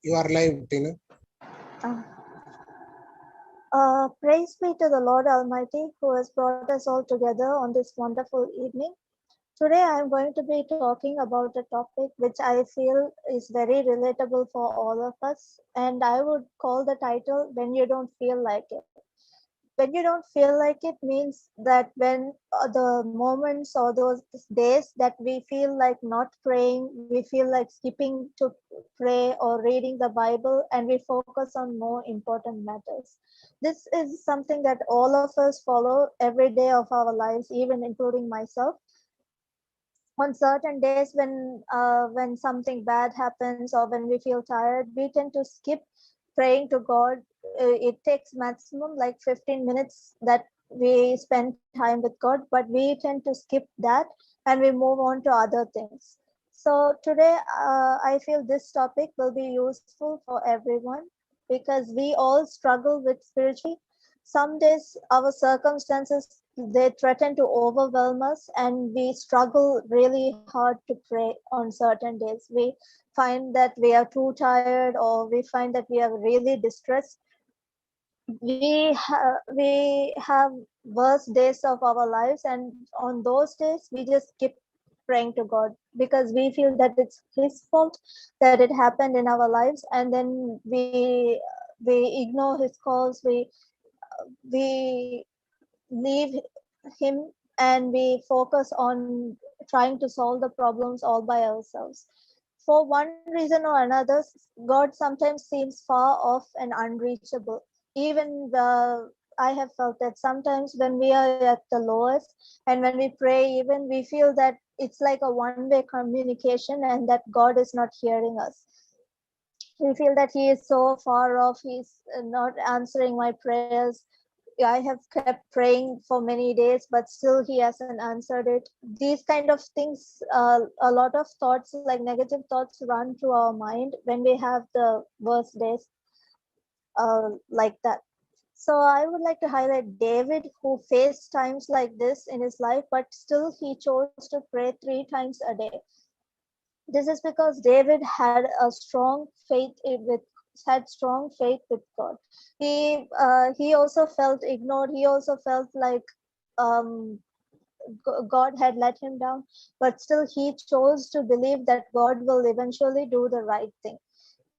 You are live, Tina. Praise be to the Lord Almighty who has brought us all together on this wonderful evening. Today I am going to be talking about a topic which I feel is very relatable for all of us, and I would call the title When You Don't Feel Like It. When you don't feel like it means that when the moments or those days that we feel like not praying, we feel like skipping to pray or reading the Bible, and we focus on more important matters. This is something that all of us follow every day of our lives, even including myself. On certain days when something bad happens or when we feel tired, we tend to skip praying to God. It takes maximum like 15 minutes that we spend time with God, but we tend to skip that and we move on to other things. So today I feel this topic will be useful for everyone because we all struggle with spirituality. Some days our circumstances they threaten to overwhelm us and we struggle really hard to pray on certain days. We find that we are too tired or we find that we are really distressed. We have worst days of our lives, and on those days we just keep praying to God because we feel that it's his fault that it happened in our lives, and then we ignore his calls. We leave him and we focus on trying to solve the problems all by ourselves. For one reason or another, God sometimes seems far off and unreachable. Even I have felt that sometimes when we are at the lowest and when we pray, even we feel that it's like a one-way communication and that God is not hearing us. We feel that he is so far off, he's not answering my prayers. I have kept praying for many days, but still he hasn't answered it. These kind of things, a lot of thoughts, like negative thoughts, run through our mind when we have the worst days like that. So I would like to highlight David, who faced times like this in his life, but still he chose to pray 3 times a day. This is because David had a strong faith had strong faith with God. He also felt ignored. He also felt like um, God had let him down, but still he chose to believe that God will eventually do the right thing.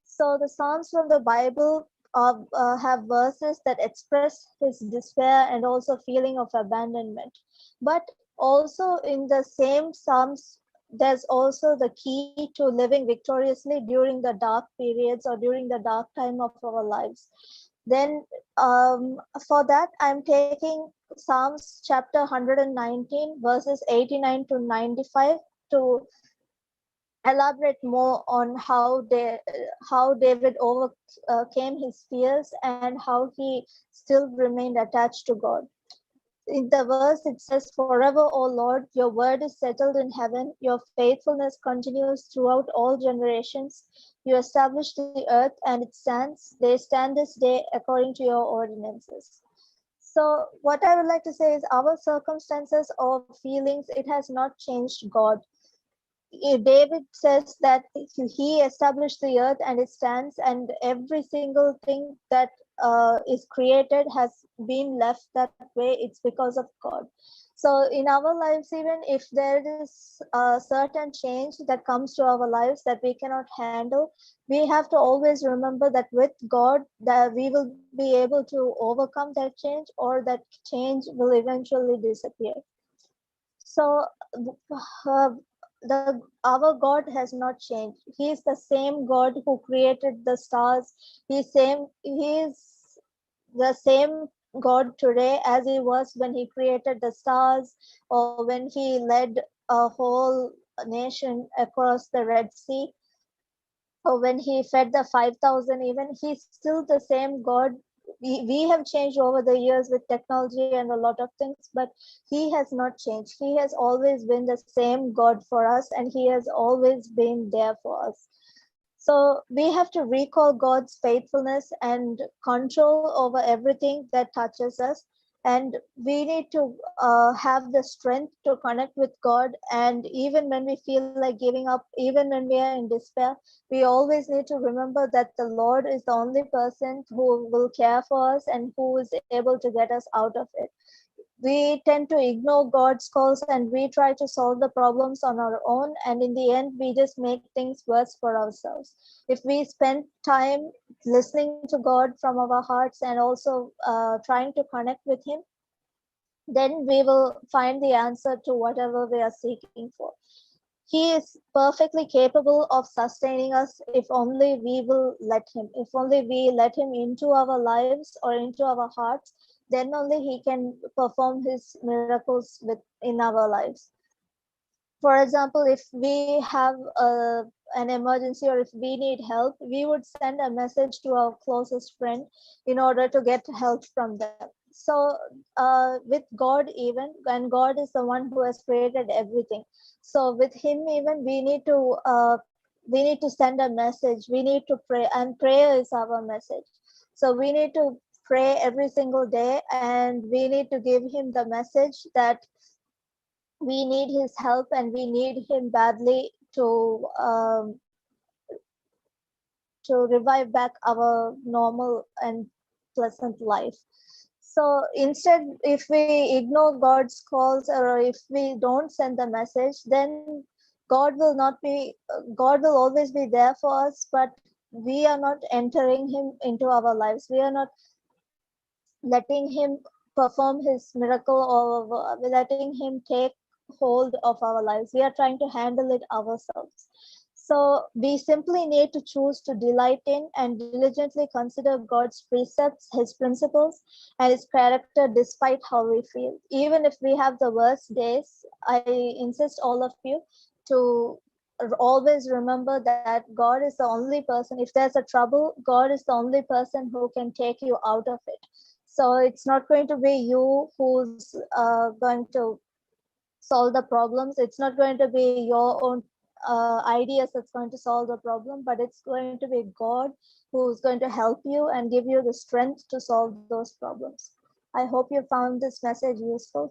So the Psalms from the Bible have verses that express his despair and also feeling of abandonment. But also in the same Psalms, there's also the key to living victoriously during the dark periods or during the dark time of our lives. Then for that, I'm taking Psalms chapter 119, verses 89 to 95 to elaborate more on how David overcame his fears and how he still remained attached to God. In the verse, it says, "Forever, O Lord, your word is settled in heaven. Your faithfulness continues throughout all generations. You established the earth and it stands. They stand this day according to your ordinances." So, what I would like to say is, our circumstances or feelings, it has not changed God. David says that he established the earth and it stands, and every single thing that is created has been left that way. It's because of God. So, in our lives, even if there is a certain change that comes to our lives that we cannot handle, we have to always remember that with God, that we will be able to overcome that change, or that change will eventually disappear. So uh, the our God has not changed. He is the same God who created the stars. He is the same God today as he was when he created the stars or when he led a whole nation across the Red Sea or when he fed the 5,000. Even he's still the same God. We have changed over the years with technology and a lot of things, but he has not changed. He has always been the same God for us, and he has always been there for us. So we have to recall God's faithfulness and control over everything that touches us. and we need to have the strength to connect with God. And even when we feel like giving up, even when we are in despair, we always need to remember that the Lord is the only person who will care for us and who is able to get us out of it. We tend to ignore God's calls and we try to solve the problems on our own, and in the end we just make things worse for ourselves. If we spend time listening to God from our hearts and also trying to connect with Him, then we will find the answer to whatever we are seeking for. He is perfectly capable of sustaining us if only we will let Him. If only we let Him into our lives or into our hearts, then only He can perform His miracles in our lives. For example, if we have an emergency or if we need help, we would send a message to our closest friend in order to get help from them. So with God even, and God is the one who has created everything, so with Him even we need to send a message, we need to pray, and prayer is our message. So we need to pray every single day, and we need to give Him the message that we need His help and we need Him badly to revive back our normal and pleasant life. So instead, if we ignore God's calls or if we don't send the message, then God will always be there for us, but we are not entering Him into our lives. We are not letting Him perform His miracle, or letting Him take hold of our lives. We are trying to handle it ourselves. So we simply need to choose to delight in and diligently consider God's precepts, His principles, and His character despite how we feel. Even if we have the worst days, I insist all of you to always remember that God is the only person. If there's a trouble, God is the only person who can take you out of it. So it's not going to be you who's going to solve the problems. It's not going to be your own ideas that's going to solve the problem, but it's going to be God who's going to help you and give you the strength to solve those problems. I hope you found this message useful.